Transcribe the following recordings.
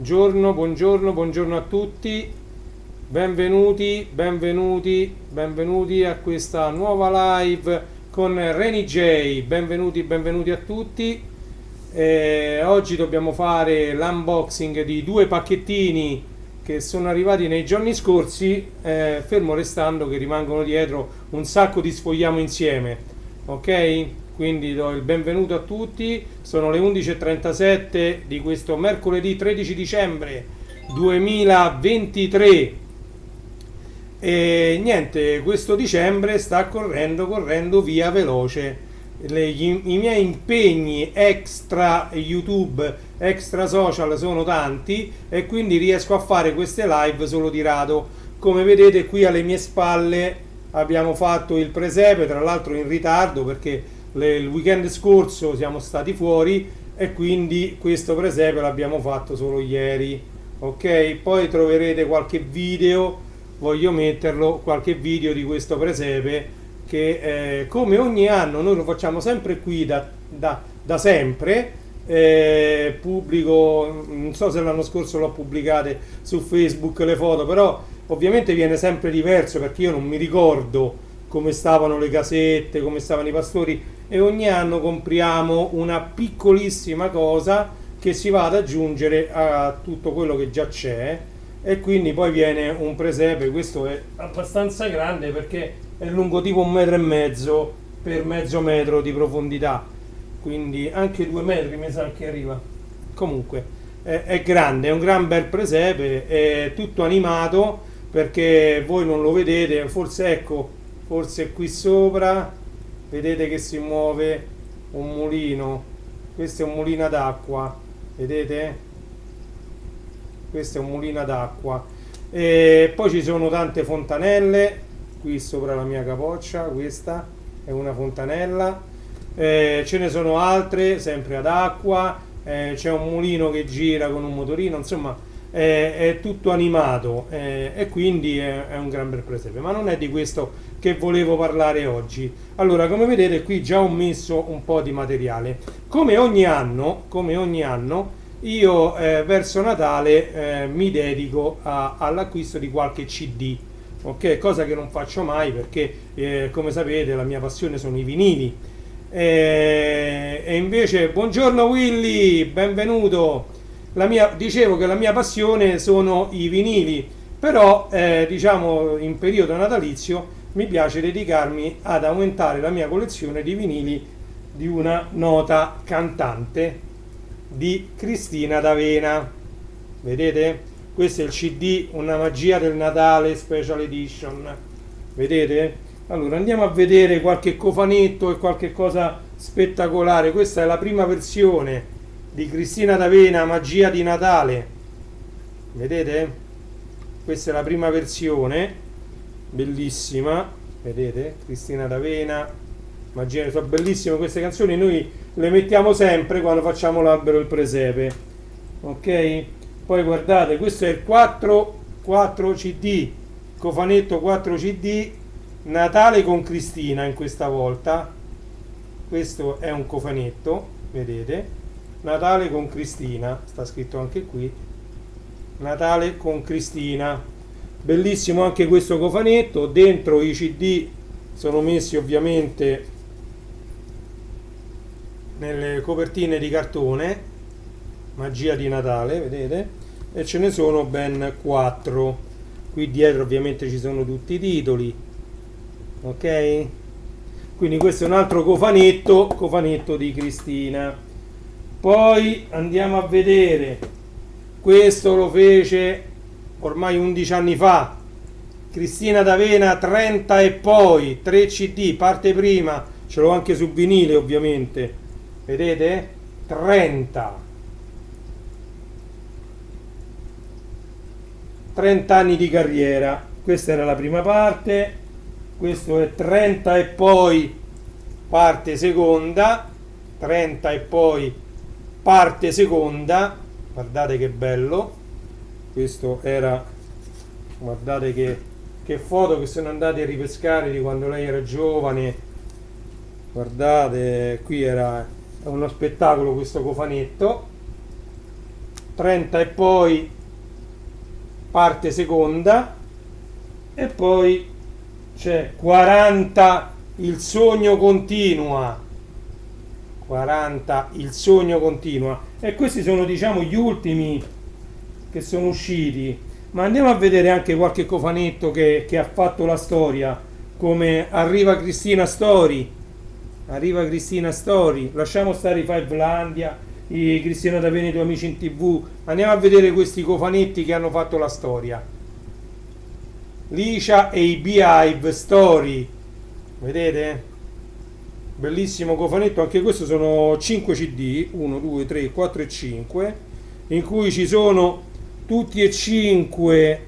Buongiorno, buongiorno, buongiorno a tutti, benvenuti a questa nuova live con Reni J, benvenuti a tutti. Oggi dobbiamo fare l'unboxing di due pacchettini che sono arrivati nei giorni scorsi, fermo restando che rimangono dietro un sacco di sfogliamo insieme, ok? Quindi do il benvenuto a tutti, sono le 11:37 di questo mercoledì 13 dicembre 2023 e niente, questo dicembre sta correndo via veloce. I miei impegni extra YouTube, extra social sono tanti e quindi riesco a fare queste live solo di rado. Come vedete qui alle mie spalle abbiamo fatto il presepe, tra l'altro in ritardo perché il weekend scorso siamo stati fuori e quindi questo presepe l'abbiamo fatto solo ieri, ok? Poi troverete qualche video, voglio metterlo, qualche video di questo presepe che come ogni anno noi lo facciamo sempre qui da sempre. Pubblico, non so se l'anno scorso l'ho pubblicate su Facebook le foto, però ovviamente viene sempre diverso perché io non mi ricordo come stavano le casette, come stavano i pastori, e ogni anno compriamo una piccolissima cosa che si va ad aggiungere a tutto quello che già c'è, e quindi poi viene un presepe. Questo è abbastanza grande perché è lungo tipo 1,5 metri per mezzo metro di profondità, quindi anche 2 metri mi sa che arriva. Comunque è grande, è un gran bel presepe, è tutto animato perché voi non lo vedete, forse ecco, forse qui sopra vedete che si muove un mulino. Questo è un mulino d'acqua, vedete? Questo è un mulino d'acqua. E poi ci sono tante fontanelle qui sopra la mia capoccia. Questa è una fontanella, ce ne sono altre sempre ad acqua, c'è un mulino che gira con un motorino, insomma è tutto animato, e quindi è un gran bel presepe. Ma non è di questo che volevo parlare oggi. Allora, come vedete qui già ho messo un po' di materiale. Come ogni anno io verso Natale mi dedico all'acquisto di qualche CD, ok? Cosa che non faccio mai perché come sapete la mia passione sono i vinili. E invece, buongiorno Willy, benvenuto. Dicevo che la mia passione sono i vinili, però diciamo in periodo natalizio mi piace dedicarmi ad aumentare la mia collezione di vinili di una nota cantante, di Cristina D'Avena. Vedete? Questo è il CD, Una magia del Natale Special Edition. Vedete? Allora andiamo a vedere qualche cofanetto e qualche cosa spettacolare. Questa è la prima versione di Cristina D'Avena, Magia di Natale. Vedete? Questa è la prima versione, bellissima. Vedete? Cristina D'Avena, Magia, sono bellissime queste canzoni, noi le mettiamo sempre quando facciamo l'albero del presepe, ok? Poi guardate, questo è il 4 CD, cofanetto 4 CD, Natale con Cristina in questa volta. Questo è un cofanetto, vedete? Natale con Cristina, sta scritto anche qui, Natale con Cristina. Bellissimo anche questo cofanetto. Dentro i CD sono messi ovviamente nelle copertine di cartone, Magia di Natale, vedete? E ce ne sono ben 4. Qui dietro ovviamente ci sono tutti i titoli, ok? Quindi questo è un altro cofanetto di Cristina. Poi andiamo a vedere, questo lo fece ormai 11 anni fa, Cristina D'Avena 30 e poi, 3 CD, parte prima, ce l'ho anche su vinile ovviamente, vedete? 30 anni di carriera. Questa era la prima parte, questo è 30 e poi parte seconda, 30 e poi parte seconda. Guardate che bello, questo era, guardate che foto che sono andate a ripescare di quando lei era giovane. Guardate, qui era uno spettacolo questo cofanetto. 30 e poi parte seconda, e poi c'è 40 il sogno continua, 40 il sogno continua, e questi sono diciamo gli ultimi che sono usciti. Ma andiamo a vedere anche qualche cofanetto che ha fatto la storia, come Arriva Cristina Story. Arriva Cristina Story, lasciamo stare i Fivelandia, i Cristina D'Avena, i tuoi amici in TV, andiamo a vedere questi cofanetti che hanno fatto la storia. Licia e i Beehive Story, vedete? Bellissimo cofanetto, anche questo sono 5 CD, 1, 2, 3, 4 e 5, in cui ci sono tutti e 5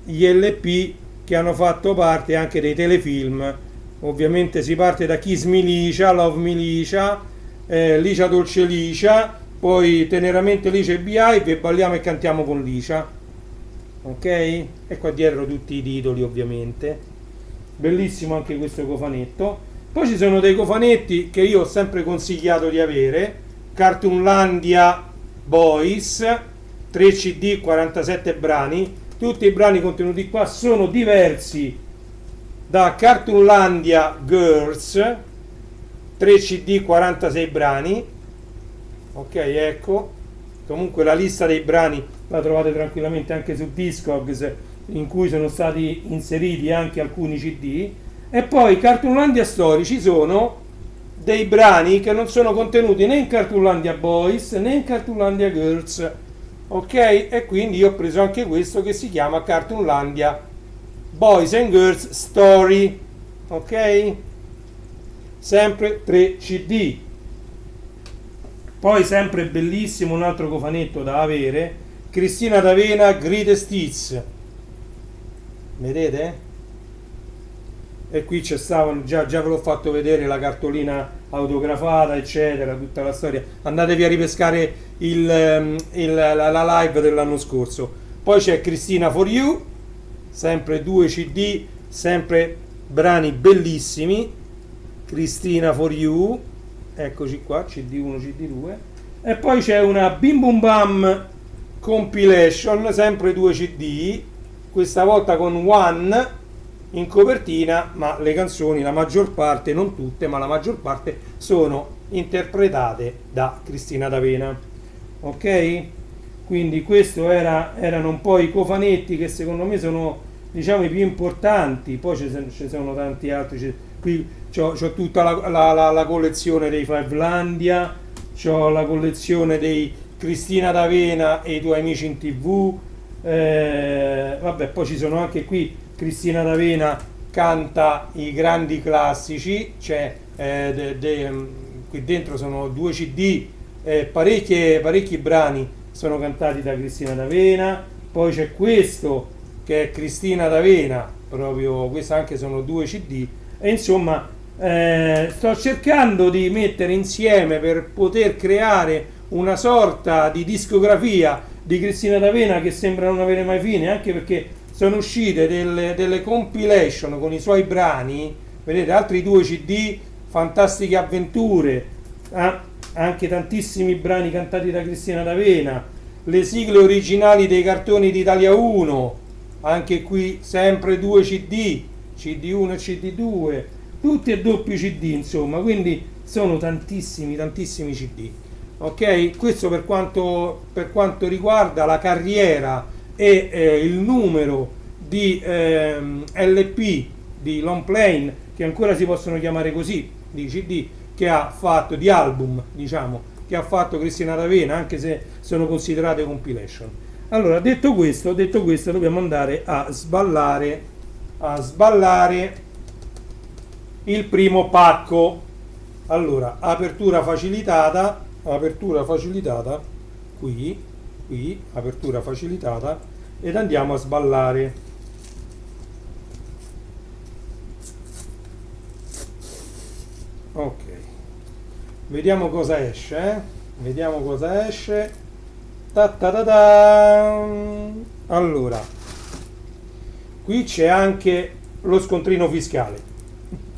gli LP che hanno fatto parte anche dei telefilm. Ovviamente si parte da Kiss Me Licia, Love Me Licia, Licia Dolce Licia, poi Teneramente Licia e Beehive, e Balliamo e cantiamo con Licia, ok? E qua dietro tutti i titoli ovviamente. Bellissimo anche questo cofanetto. Poi ci sono dei cofanetti che io ho sempre consigliato di avere: Cartoonlandia Boys, 3 CD, 47 brani. Tutti i brani contenuti qua sono diversi da Cartoonlandia Girls, 3 CD, 46 brani, ok? Ecco, comunque la lista dei brani la trovate tranquillamente anche su Discogs, in cui sono stati inseriti anche alcuni CD. E poi Cartoonlandia Story, ci sono dei brani che non sono contenuti né in Cartoonlandia Boys né in Cartoonlandia Girls, ok? E quindi io ho preso anche questo che si chiama Cartoonlandia Boys and Girls Story, ok? Sempre 3 CD. Poi sempre bellissimo un altro cofanetto da avere, Cristina D'Avena Greatest Hits, vedete? E qui c'è stavano, già ve l'ho fatto vedere, la cartolina autografata eccetera, tutta la storia. Andatevi a ripescare la live dell'anno scorso. Poi c'è Cristina For You, sempre 2 CD, sempre brani bellissimi. Cristina For You, eccoci qua, CD1, CD2. E poi c'è una Bim Bum Bam Compilation, sempre 2 CD, questa volta con One in copertina, ma le canzoni, la maggior parte, non tutte, ma la maggior parte sono interpretate da Cristina D'Avena, ok? Quindi questo erano un po' i cofanetti che secondo me sono, diciamo, i più importanti. Poi ci sono tanti altri, qui c'ho tutta la collezione dei Fivelandia, c'ho la collezione dei Cristina D'Avena e i tuoi amici in TV, vabbè, poi ci sono anche qui Cristina D'Avena canta i grandi classici, c'è qui dentro sono 2 CD, parecchi brani sono cantati da Cristina D'Avena. Poi c'è questo che è Cristina D'Avena, proprio questo, anche sono 2 CD. E insomma sto cercando di mettere insieme per poter creare una sorta di discografia di Cristina D'Avena che sembra non avere mai fine, anche perché sono uscite delle compilation con i suoi brani, vedete, altri 2 CD, Fantastiche Avventure, anche tantissimi brani cantati da Cristina D'Avena, le sigle originali dei cartoni d'Italia 1, anche qui sempre 2 CD, CD1 e CD2, tutti e doppi CD, insomma, quindi sono tantissimi CD, ok? Questo per quanto riguarda la carriera e il numero di LP, di long plane, che ancora si possono chiamare così, di CD che ha fatto, di album, diciamo, che ha fatto Cristina D'Avena, anche se sono considerate compilation. Allora, detto questo dobbiamo andare a sballare il primo pacco. Allora, apertura facilitata, qui, apertura facilitata, ed andiamo a sballare. Ok, vediamo cosa esce, vediamo cosa esce. Allora, qui c'è anche lo scontrino fiscale,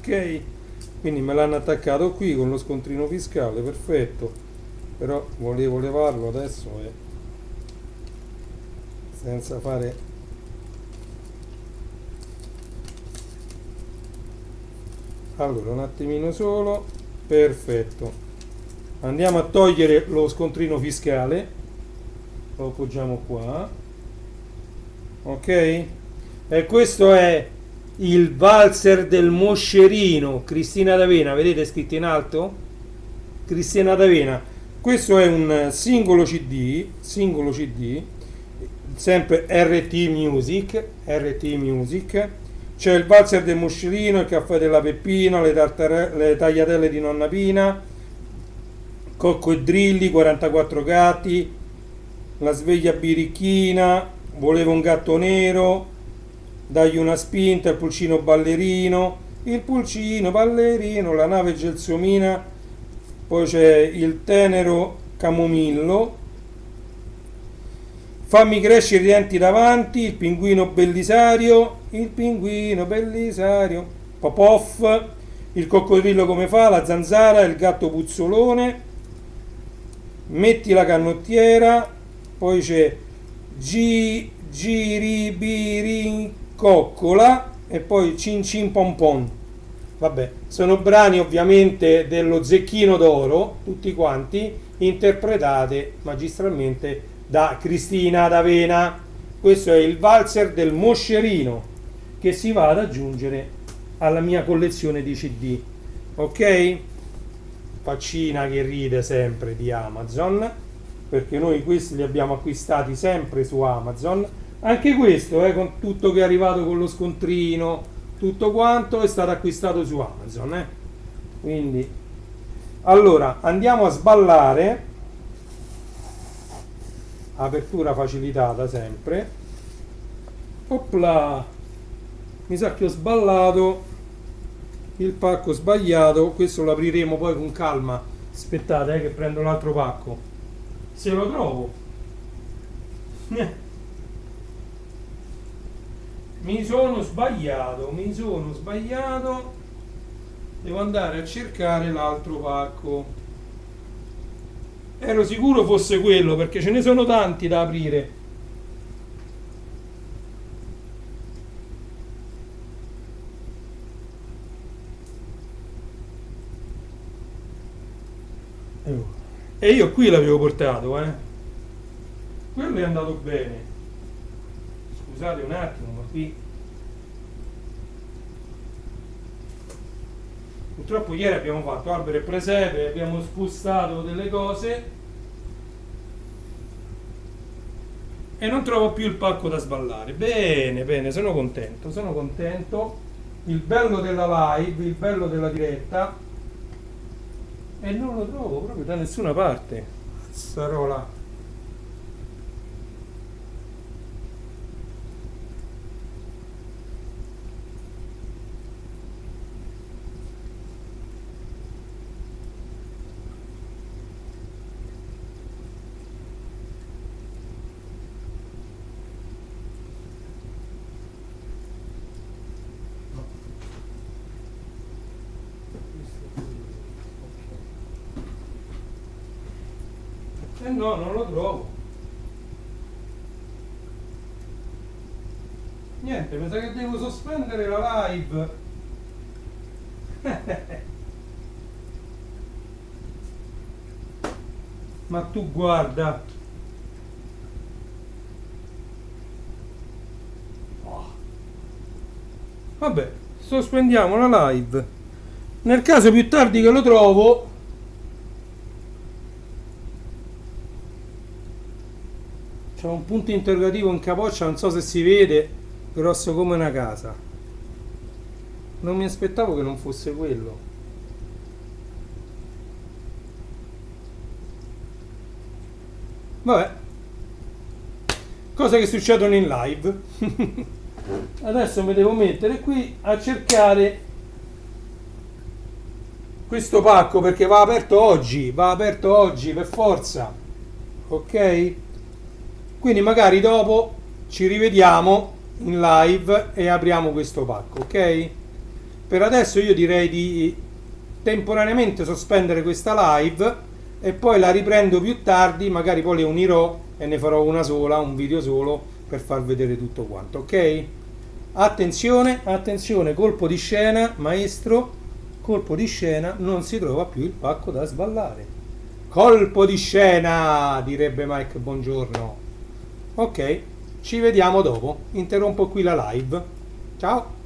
ok? Quindi me l'hanno attaccato qui con lo scontrino fiscale, perfetto. Però volevo levarlo adesso senza fare. Allora, un attimino solo. Perfetto. Andiamo a togliere lo scontrino fiscale, lo appoggiamo qua, ok? E questo è il valzer del Moscerino, Cristina D'Avena, vedete scritto in alto? Cristina D'Avena. Questo è un singolo CD, sempre RT Music. C'è il valzer del Moscerino, il caffè della Peppina, le tagliatelle di Nonna Pina, Cocco e Drilli, 44 gatti, la sveglia birichina, volevo un gatto nero, dagli una spinta, il pulcino ballerino, la nave gelsomina, poi c'è il tenero camomillo, fammi crescere i denti davanti, il pinguino bellisario, Popov, il coccodrillo come fa, la zanzara, il gatto puzzolone, metti la canottiera, poi c'è Giribirincoccola e poi Cin Cin Pom Pom. Vabbè, sono brani ovviamente dello Zecchino d'Oro, tutti quanti, interpretate magistralmente da Cristina D'Avena. Questo è il valzer del Moscerino che si va ad aggiungere alla mia collezione di CD, ok? Faccina che ride sempre di Amazon, perché noi questi li abbiamo acquistati sempre su Amazon. Anche questo, con tutto che è arrivato con lo scontrino, tutto quanto è stato acquistato su Amazon, quindi allora andiamo a sballare, apertura facilitata sempre. Opla, mi sa che ho sballato il pacco sbagliato, questo lo apriremo poi con calma. Aspettate che prendo l'altro pacco, se lo trovo. Mi sono sbagliato, devo andare a cercare l'altro pacco. Ero sicuro fosse quello perché ce ne sono tanti da aprire. E io qui l'avevo portato, quello è andato bene. Scusate un attimo, ma qui purtroppo ieri abbiamo fatto albero e presepe, abbiamo spostato delle cose e non trovo più il pacco da sballare. Bene, sono contento. Il bello della live, il bello della diretta, e non lo trovo proprio da nessuna parte. Zazzarola. No, non lo trovo. Niente, mi sa che devo sospendere la live. Ma tu guarda. Vabbè, sospendiamo la live. Nel caso più tardi che lo trovo, c'è un punto interrogativo in capoccia, non so se si vede, grosso come una casa. Non mi aspettavo che non fosse quello. Vabbè, cose che succedono in live. Adesso mi devo mettere qui a cercare questo pacco perché va aperto oggi per forza, ok? Quindi magari dopo ci rivediamo in live e apriamo questo pacco, ok? Per adesso io direi di temporaneamente sospendere questa live e poi la riprendo più tardi, magari poi le unirò e ne farò una sola, un video solo per far vedere tutto quanto, ok? Attenzione, attenzione, colpo di scena, maestro, colpo di scena, non si trova più il pacco da sballare. Colpo di scena, direbbe Mike, buongiorno. Ok, ci vediamo dopo, interrompo qui la live. Ciao!